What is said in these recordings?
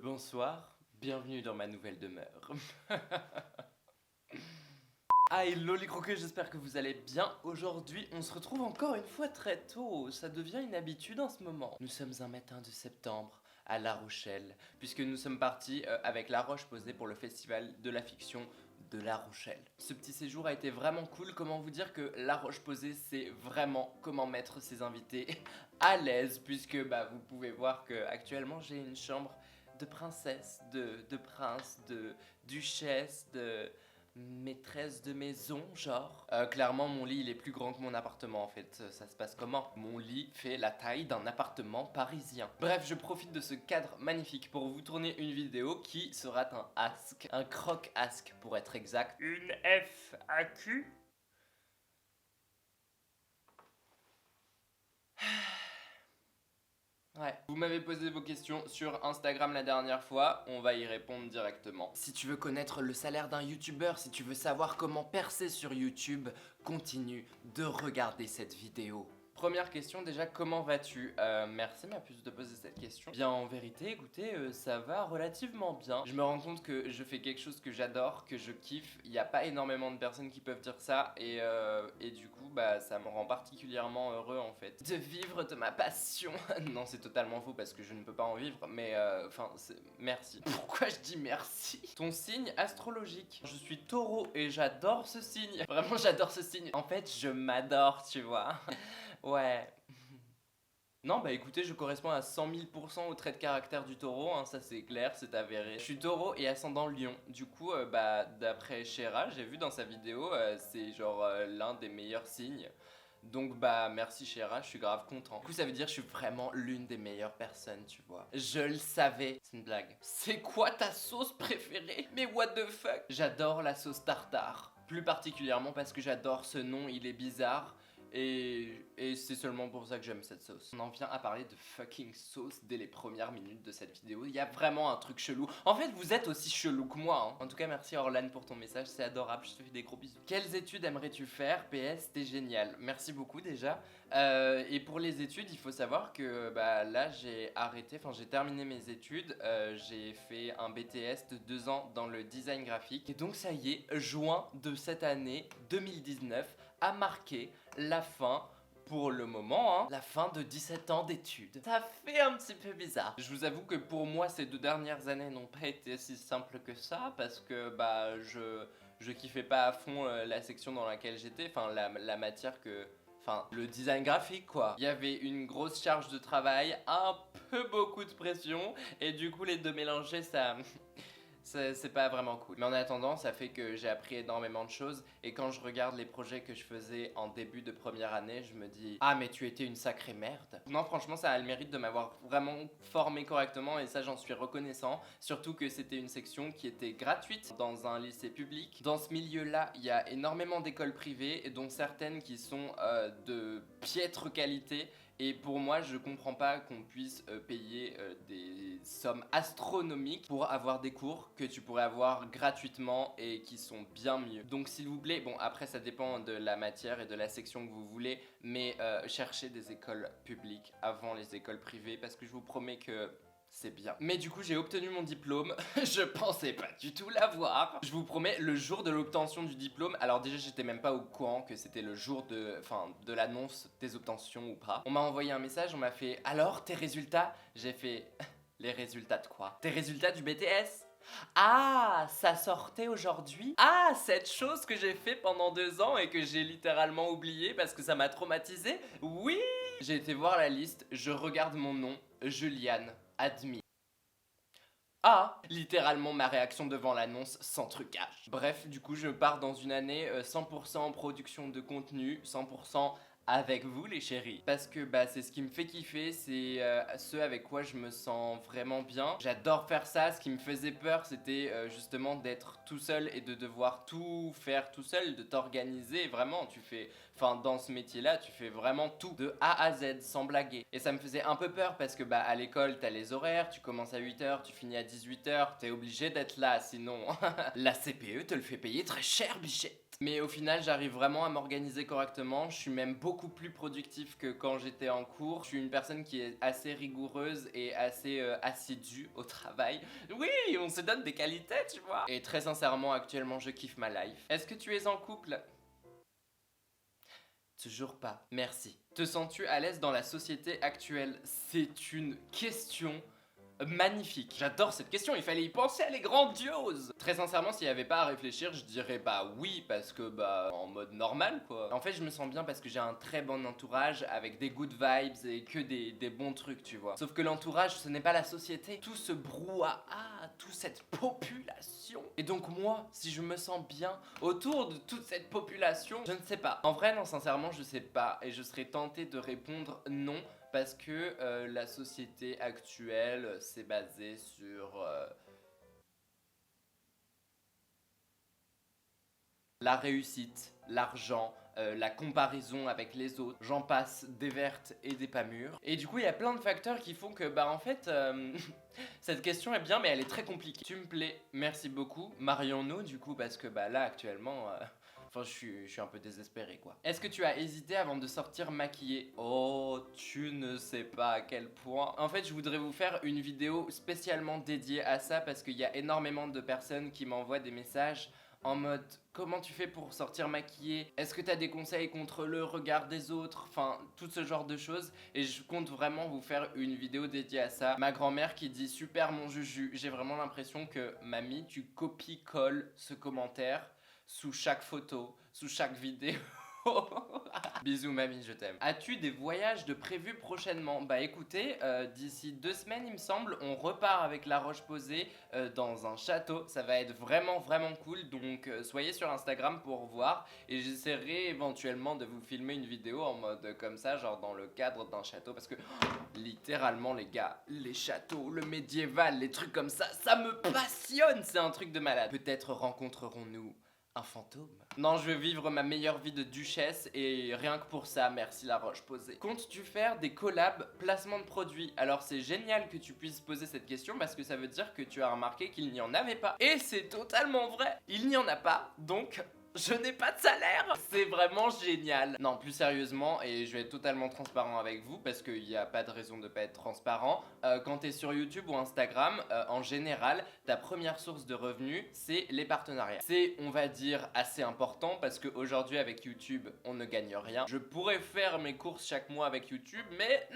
Bonsoir, bienvenue dans ma nouvelle demeure. Ah, hello les croquets, j'espère que vous allez bien. Aujourd'hui, on se retrouve encore une fois très tôt. Ça devient une habitude en ce moment. Nous sommes un matin de septembre à La Rochelle, puisque nous sommes partis avec La Roche-Posay pour le festival de la fiction de La Rochelle. Ce petit séjour a été vraiment cool. Comment vous dire que La Roche-Posay, c'est vraiment comment mettre ses invités à l'aise, puisque vous pouvez voir que actuellement j'ai une chambre de princesse, de prince, de duchesse, de maîtresse de maison, genre. Clairement, mon lit, il est plus grand que mon appartement, en fait. Ça se passe comment? Mon lit fait la taille d'un appartement parisien. Bref, je profite de ce cadre magnifique pour vous tourner une vidéo qui sera un ask, un croc-ask pour être exact. Une FAQ. Ouais. Vous m'avez posé vos questions sur Instagram la dernière fois, on va y répondre directement. Si tu veux connaître le salaire d'un youtubeur, si tu veux savoir comment percer sur YouTube, continue de regarder cette vidéo. Première question déjà, comment vas-tu? Merci ma puce de poser cette question. Bien en vérité, écoutez, ça va relativement bien. Je me rends compte que je fais quelque chose que j'adore, que je kiffe. Il n'y a pas énormément de personnes qui peuvent dire ça et du coup ça me rend particulièrement heureux en fait. De vivre de ma passion. Non, c'est totalement faux parce que je ne peux pas en vivre, mais merci. Pourquoi je dis merci? Ton signe astrologique. Je suis taureau et j'adore ce signe. Vraiment j'adore ce signe. En fait, je m'adore, tu vois. Ouais. Non, écoutez, je corresponds à 100 000% au trait de caractère du taureau, hein, ça c'est clair, c'est avéré. Je suis taureau et ascendant lion. Du coup, d'après Shera, j'ai vu dans sa vidéo, c'est genre l'un des meilleurs signes. Donc merci Shera, je suis grave content. Du coup ça veut dire que je suis vraiment l'une des meilleures personnes, tu vois. Je le savais. C'est une blague. C'est quoi ta sauce préférée? Mais what the fuck? J'adore la sauce tartare. Plus particulièrement parce que j'adore ce nom, il est bizarre. Et c'est seulement pour ça que j'aime cette sauce. On en vient à parler de fucking sauce dès les premières minutes de cette vidéo. Il y a vraiment un truc chelou. En fait, vous êtes aussi chelou que moi, hein. En tout cas, merci Orlan pour ton message, c'est adorable, je te fais des gros bisous. Quelles études aimerais-tu faire? PS, t'es génial. Merci beaucoup déjà. Et pour les études, il faut savoir que là, j'ai arrêté, enfin j'ai terminé mes études. J'ai fait un BTS de 2 ans dans le design graphique. Et donc ça y est, juin de cette année 2019 a marqué la fin, pour le moment, hein, la fin de 17 ans d'études. Ça fait un petit peu bizarre. Je vous avoue que pour moi, ces 2 dernières années n'ont pas été si simples que ça, parce que je kiffais pas à fond la section dans laquelle j'étais, enfin la matière que... Enfin, le design graphique quoi. Il y avait une grosse charge de travail, un peu beaucoup de pression, et du coup les deux mélangés, ça... c'est pas vraiment cool. Mais en attendant, ça fait que j'ai appris énormément de choses. Et quand je regarde les projets que je faisais en début de première année, je me dis ah mais tu étais une sacrée merde. Non franchement ça a le mérite de m'avoir vraiment formé correctement. Et ça j'en suis reconnaissant. Surtout que c'était une section qui était gratuite dans un lycée public. Dans ce milieu là, il y a énormément d'écoles privées, dont certaines qui sont de piètre qualité. Et pour moi, je comprends pas qu'on puisse payer des sommes astronomiques pour avoir des cours que tu pourrais avoir gratuitement et qui sont bien mieux. Donc s'il vous plaît, bon après ça dépend de la matière et de la section que vous voulez, mais cherchez des écoles publiques avant les écoles privées parce que je vous promets que... c'est bien. Mais du coup, j'ai obtenu mon diplôme. Je pensais pas du tout l'avoir. Je vous promets, le jour de l'obtention du diplôme, alors déjà, j'étais même pas au courant que c'était le jour de l'annonce des obtentions ou pas. On m'a envoyé un message, on m'a fait « Alors, tes résultats ?» J'ai fait « Les résultats de quoi? Tes résultats du BTS ?» Ah, ça sortait aujourd'hui? Ah, cette chose que j'ai fait pendant 2 ans et que j'ai littéralement oublié parce que ça m'a traumatisé? Oui! J'ai été voir la liste, je regarde mon nom, Juliane. Admis. Ah, littéralement ma réaction devant l'annonce sans trucage. Bref, du coup je pars dans une année 100% production de contenu, 100% avec vous les chéris. Parce que c'est ce qui me fait kiffer, c'est ce avec quoi je me sens vraiment bien. J'adore faire ça, ce qui me faisait peur c'était justement d'être tout seul et de devoir tout faire tout seul, de t'organiser. Vraiment, tu fais... Enfin, dans ce métier-là, tu fais vraiment tout, de A à Z, sans blaguer. Et ça me faisait un peu peur parce que bah à l'école, t'as les horaires, tu commences à 8h, tu finis à 18h, t'es obligé d'être là, sinon la CPE te le fait payer très cher, bichette. Mais au final, j'arrive vraiment à m'organiser correctement. Je suis même beaucoup plus productif que quand j'étais en cours. Je suis une personne qui est assez rigoureuse et assez assidue au travail. Oui, on se donne des qualités, tu vois. Et très sincèrement, actuellement, je kiffe ma life. Est-ce que tu es en couple? Toujours pas. Merci. Te sens-tu à l'aise dans la société actuelle? C'est une question magnifique. J'adore cette question, il fallait y penser, elle est grandiose. Très sincèrement, s'il n'y avait pas à réfléchir, je dirais bah oui, parce que bah en mode normal quoi. En fait, je me sens bien parce que j'ai un très bon entourage avec des good vibes et que des bons trucs, tu vois. Sauf que l'entourage, ce n'est pas la société. Tout ce brouhaha, toute cette population. Et donc moi, si je me sens bien autour de toute cette population, je ne sais pas. En vrai, non, sincèrement, je sais pas. Et je serais tenté de répondre non. Parce que la société actuelle s'est basée sur la réussite, l'argent, la comparaison avec les autres, j'en passe des vertes et des pas mûres. Et du coup, il y a plein de facteurs qui font que, bah en fait, cette question est bien, mais elle est très compliquée. Tu me plais, merci beaucoup. Marions-nous, du coup, parce que, bah là, actuellement... Enfin, je suis un peu désespéré, quoi. Est-ce que tu as hésité avant de sortir maquillée? Oh, tu ne sais pas à quel point. En fait, je voudrais vous faire une vidéo spécialement dédiée à ça parce qu'il y a énormément de personnes qui m'envoient des messages en mode comment tu fais pour sortir maquillée? Est-ce que t'as des conseils contre le regard des autres? Enfin, tout ce genre de choses. Et je compte vraiment vous faire une vidéo dédiée à ça. Ma grand-mère qui dit super mon Juju. J'ai vraiment l'impression que mamie, tu copies-colles ce commentaire sous chaque photo, sous chaque vidéo. Bisous mamie, je t'aime. As-tu des voyages de prévus prochainement? Bah écoutez, d'ici 2 semaines il me semble, on repart avec La Roche-Posay dans un château. Ça va être vraiment cool, donc soyez sur Instagram pour voir. Et j'essaierai éventuellement de vous filmer une vidéo en mode comme ça, genre dans le cadre d'un château. Parce que littéralement les gars, les châteaux, le médiéval, les trucs comme ça me passionne. C'est un truc de malade. Peut-être rencontrerons-nous un fantôme? Non, je veux vivre ma meilleure vie de duchesse et rien que pour ça, merci La Roche-Posay. Comptes-tu faire des collabs placement de produits? Alors c'est génial que tu puisses poser cette question parce que ça veut dire que tu as remarqué qu'il n'y en avait pas. Et c'est totalement vrai, il n'y en a pas, donc... je n'ai pas de salaire. C'est vraiment génial. Non, plus sérieusement, et je vais être totalement transparent avec vous parce qu'il n'y a pas de raison de pas être transparent. Quand tu es sur YouTube ou Instagram, en général, ta première source de revenus, c'est les partenariats. C'est, on va dire, assez important parce qu'aujourd'hui, avec YouTube, on ne gagne rien. Je pourrais faire mes courses chaque mois avec YouTube, mais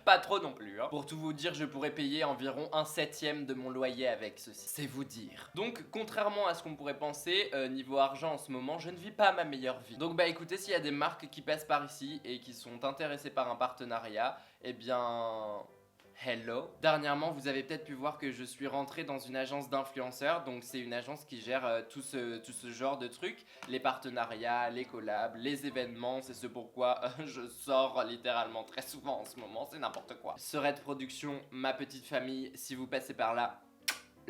pas trop non plus. Hein. Pour tout vous dire, je pourrais payer environ 1/7 de mon loyer avec ceci. C'est vous dire. Donc, contrairement à ce qu'on pourrait penser, niveau argent, en ce moment, je ne vis pas ma meilleure vie. Donc bah écoutez, s'il y a des marques qui passent par ici et qui sont intéressées par un partenariat, eh bien... hello. Dernièrement, vous avez peut-être pu voir que je suis rentré dans une agence d'influenceurs. Donc c'est une agence qui gère tout ce genre de trucs. Les partenariats, les collabs, les événements. C'est ce pourquoi je sors littéralement très souvent en ce moment. C'est n'importe quoi. Serette Production, ma petite famille, si vous passez par là,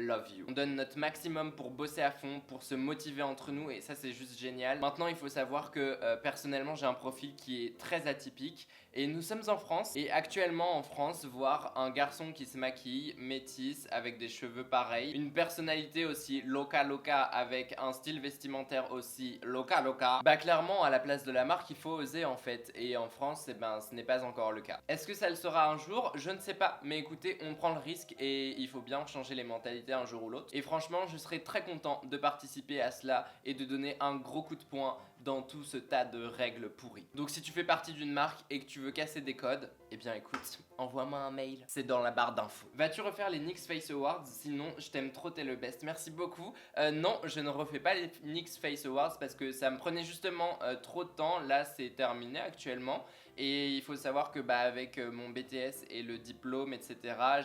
love you. On donne notre maximum pour bosser à fond, pour se motiver entre nous et ça c'est juste génial. Maintenant il faut savoir que personnellement j'ai un profil qui est très atypique et nous sommes en France et actuellement en France voir un garçon qui se maquille, métisse, avec des cheveux pareils, une personnalité aussi loca avec un style vestimentaire aussi loca, bah clairement à la place de la marque il faut oser en fait et en France eh ben ce n'est pas encore le cas. Est-ce que ça le sera un jour? Je ne sais pas mais écoutez on prend le risque et il faut bien changer les mentalités un jour ou l'autre. Et franchement, je serais très content de participer à cela et de donner un gros coup de poing dans tout ce tas de règles pourries. Donc si tu fais partie d'une marque et que tu veux casser des codes, eh bien écoute, envoie-moi un mail. C'est dans la barre d'infos. Vas-tu refaire les NYX Face Awards? Sinon, je t'aime trop, t'es le best. Merci beaucoup. Non, je ne refais pas les NYX Face Awards parce que ça me prenait justement trop de temps. Là, c'est terminé actuellement. Et il faut savoir que bah, avec mon BTS et le diplôme, etc.,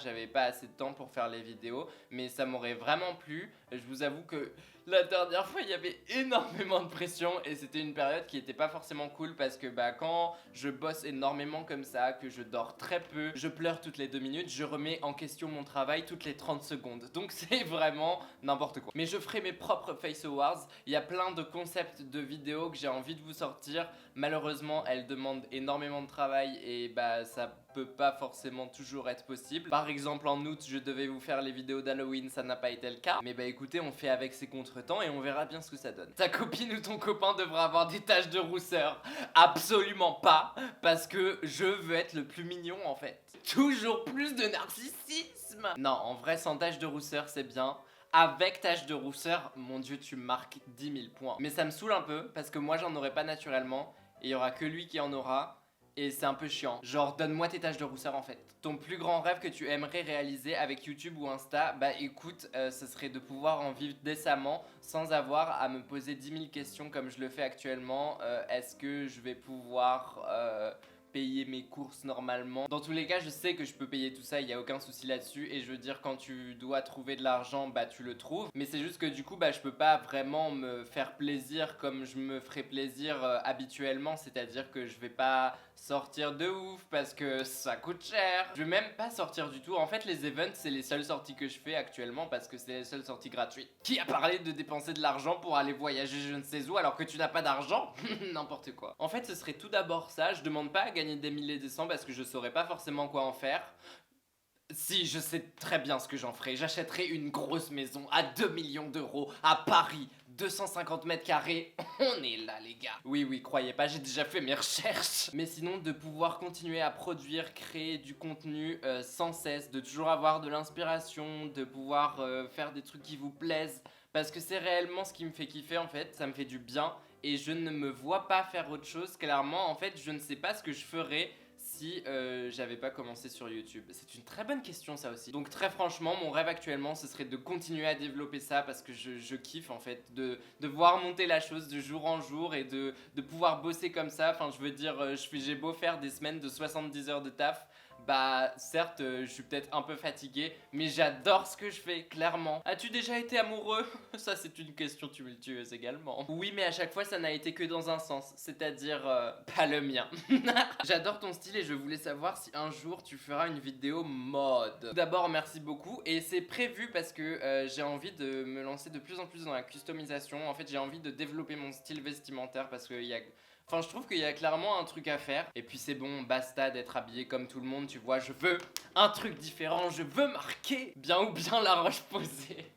j'avais pas assez de temps pour faire les vidéos. Mais ça m'aurait vraiment plu. Je vous avoue que la dernière fois, il y avait énormément de pression et c'était c'était une période qui était pas forcément cool parce que bah quand je bosse énormément comme ça, que je dors très peu, je pleure toutes les 2 minutes, je remets en question mon travail toutes les 30 secondes. Donc c'est vraiment n'importe quoi. Mais je ferai mes propres Face Awards. Il y a plein de concepts de vidéos que j'ai envie de vous sortir. Malheureusement, elles demandent énormément de travail et bah ça peut pas forcément toujours être possible. Par exemple, en août, je devais vous faire les vidéos d'Halloween, ça n'a pas été le cas. Mais bah écoutez, on fait avec ces contretemps et on verra bien ce que ça donne. Ta copine ou ton copain devra avoir des taches de rousseur? Absolument pas, parce que je veux être le plus mignon en fait. Toujours plus de narcissisme. Non, en vrai, sans taches de rousseur, c'est bien. Avec tache de rousseur, mon dieu, tu marques 10 000 points. Mais ça me saoule un peu, parce que moi, j'en aurai pas naturellement. Et il y aura que lui qui en aura. Et c'est un peu chiant. Genre, donne-moi tes taches de rousseur en fait. Ton plus grand rêve que tu aimerais réaliser avec YouTube ou Insta, bah écoute, ce serait de pouvoir en vivre décemment sans avoir à me poser 10 000 questions comme je le fais actuellement. Est-ce que je vais pouvoir payer mes courses normalement? Dans tous les cas, je sais que je peux payer tout ça, il n'y a aucun souci là-dessus. Et je veux dire, quand tu dois trouver de l'argent, bah tu le trouves. Mais c'est juste que du coup, bah je peux pas vraiment me faire plaisir comme je me ferais plaisir habituellement. C'est-à-dire que je vais pas sortir de ouf parce que ça coûte cher. Je vais même pas sortir du tout. En fait, les events, c'est les seules sorties que je fais actuellement parce que c'est les seules sorties gratuites. Qui a parlé de dépenser de l'argent pour aller voyager je ne sais où alors que tu n'as pas d'argent? N'importe quoi. En fait, ce serait tout d'abord ça. Je demande pas à gagner des milliers et des cents parce que je saurais pas forcément quoi en faire. Si, je sais très bien ce que j'en ferai. J'achèterai une grosse maison à 2 millions d'euros à Paris. 250 mètres carrés, on est là les gars. Oui, oui, croyez pas, j'ai déjà fait mes recherches. Mais sinon, de pouvoir continuer à produire, créer du contenu sans cesse, de toujours avoir de l'inspiration, de pouvoir faire des trucs qui vous plaisent. Parce que c'est réellement ce qui me fait kiffer en fait, ça me fait du bien. Et je ne me vois pas faire autre chose, clairement. En fait, je ne sais pas ce que je ferais si j'avais pas commencé sur YouTube. C'est une très bonne question ça aussi. Donc très franchement, mon rêve actuellement, ce serait de continuer à développer ça parce que je kiffe en fait de voir monter la chose de jour en jour et de pouvoir bosser comme ça. Enfin, je veux dire, j'ai beau faire des semaines de 70 heures de taf, bah certes je suis peut-être un peu fatigué, mais j'adore ce que je fais, clairement. As-tu déjà été amoureux? Ça c'est une question tumultueuse également. Oui, mais à chaque fois ça n'a été que dans un sens, c'est-à-dire pas le mien. J'adore ton style et je voulais savoir si un jour tu feras une vidéo mode. Tout d'abord merci beaucoup et c'est prévu parce que j'ai envie de me lancer de plus en plus dans la customisation. En fait j'ai envie de développer mon style vestimentaire parce qu'il y a... Enfin, je trouve qu'il y a clairement un truc à faire. Et puis c'est bon, basta d'être habillé comme tout le monde, tu vois. Je veux un truc différent, je veux marquer bien ou bien la roche posée.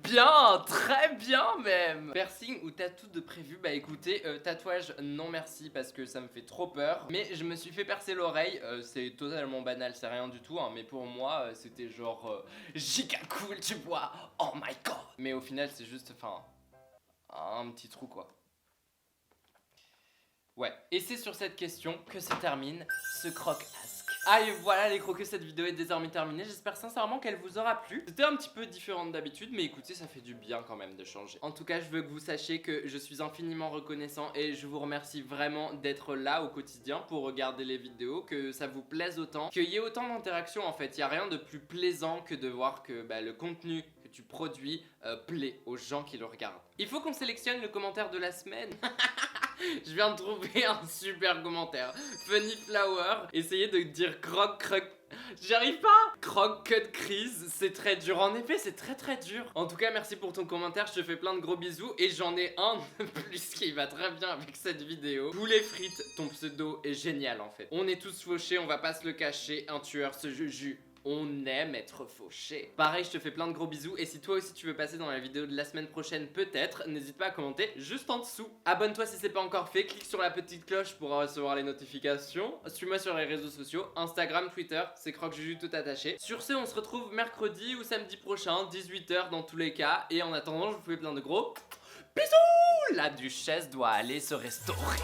Bien, très bien même. Piercing ou tatou de prévu? Bah écoutez, tatouage non merci parce que ça me fait trop peur. Mais je me suis fait percer l'oreille, c'est totalement banal, c'est rien du tout hein, mais pour moi c'était genre giga cool, tu vois. Oh my god. Mais au final c'est juste, enfin, un petit trou quoi. Ouais, et c'est sur cette question que se termine ce croque-ask. Ah et voilà les croqueux, cette vidéo est désormais terminée, j'espère sincèrement qu'elle vous aura plu. C'était un petit peu différent d'habitude, mais écoutez, ça fait du bien quand même de changer. En tout cas, je veux que vous sachiez que je suis infiniment reconnaissant et je vous remercie vraiment d'être là au quotidien pour regarder les vidéos, que ça vous plaise autant, qu'il y ait autant d'interactions en fait. Il n'y a rien de plus plaisant que de voir que le contenu que tu produis plaît aux gens qui le regardent. Il faut qu'on sélectionne le commentaire de la semaine. Je viens de trouver un super commentaire. Funny Flower, essayez de dire croc. J'arrive pas. Croc cut crise, c'est très dur. En effet, c'est très dur. En tout cas, merci pour ton commentaire, je te fais plein de gros bisous. Et j'en ai un de plus qui va très bien avec cette vidéo. Poulet frites, ton pseudo est génial en fait. On est tous fauchés, on va pas se le cacher. Un tueur se juge. On aime être fauché. Pareil, je te fais plein de gros bisous. Et si toi aussi tu veux passer dans la vidéo de la semaine prochaine, peut-être, n'hésite pas à commenter juste en dessous. Abonne-toi si c'est pas encore fait. Clique sur la petite cloche pour recevoir les notifications. Suis-moi sur les réseaux sociaux, Instagram, Twitter, c'est croque-juju tout attaché. Sur ce, on se retrouve mercredi ou samedi prochain, 18 h dans tous les cas. Et en attendant, je vous fais plein de gros bisous. La duchesse doit aller se restaurer.